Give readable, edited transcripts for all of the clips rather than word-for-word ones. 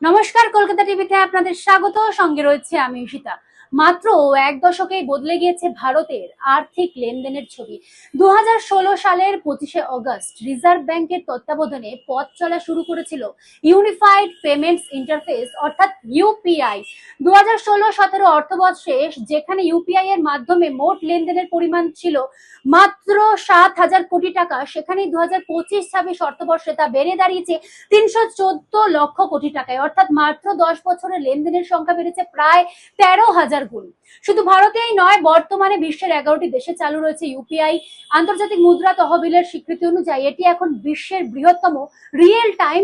নমস্কার, কলকাতা টিভিতে আপনাদের স্বাগত। সঙ্গে রয়েছে আমি ঈশিতা। মাত্র এক দশকেই বদলে গিয়েছে ভারতের আর্থিক লেনদেনের ছবি। 2016 সালের 25শে অগস্ট রিজার্ভ ব্যাংকের তত্ত্বাবধানে পথ চলা শুরু করেছিল ইউনিফাইড পেমেন্টস ইন্টারফেস অর্থাৎ ইউপিআই। 2016-17 অর্থবর্ষে যেখানে ইউপিআই এর মাধ্যমে মোট লেনদেনের পরিমাণ ছিল মাত্র 7,000 কোটি টাকা, সেখানেই 2025-26 অর্থবর্ষে তা বেড়ে দাঁড়িয়েছে 314 লক্ষ কোটি টাকায়, অর্থাৎ মাত্র 10 বছরে লেনদেনের সংখ্যা বেড়েছে প্রায় 13,000 গুণ। শুধু ভারতেই নয়, বর্তমানে বিশ্বের 11টি দেশে চালু রয়েছে ইউপিআই। আন্তর্জাতিক মুদ্রা তহবিলের স্বীকৃতি অনুযায়ী এটি এখন বিশ্বের বৃহত্তম রিয়েল টাইম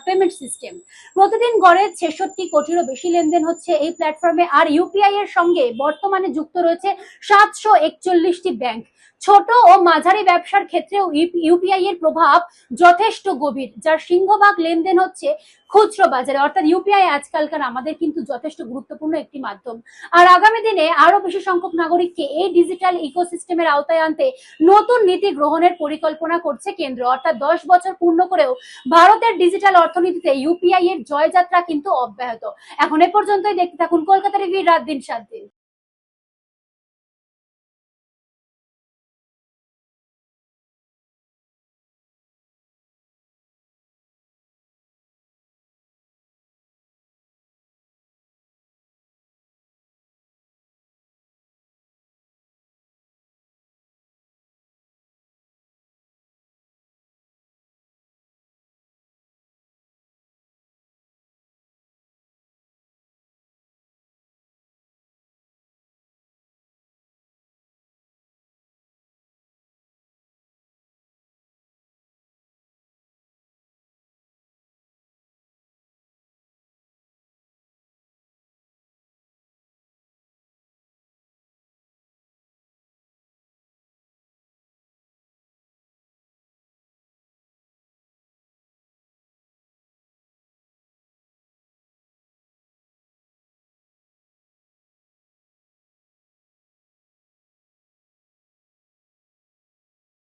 পেমেন্ট সিস্টেম। প্রতিদিন গড়ে 66 কোটিরও বেশি লেনদেন হচ্ছে এই প্ল্যাটফর্মে। আর ইউপিআই এর সঙ্গে বর্তমানে যুক্ত রয়েছে 741টি ব্যাংক। ছোট ও মাঝারি ব্যবসার ক্ষেত্রেও ইউপিআই এর প্রভাব যথেষ্ট গভীর, যার সিংহভাগ লেনদেন হচ্ছে খুচরো বাজারে। অর্থাৎ ইউপিআই আজকালকার আমাদের কিন্তু যথেষ্ট গুরুত্বপূর্ণ একটি মাধ্যম। আর আগামী দিনে আরো বেশি সংখ্যক নাগরিককে এই ডিজিটাল ইকোসিস্টেমের আওতায় আনতে নতুন নীতি গ্রহণের পরিকল্পনা করছে কেন্দ্র। অর্থাৎ 10 বছর পূর্ণ করেও ভারতের ডিজিটাল অর্থনীতিতে ইউপিআই এর জয়যাত্রা কিন্তু অব্যাহত। এখন এ পর্যন্তই। দেখতে থাকুন কলকাতা টিভির রাত দিন 7 দিন।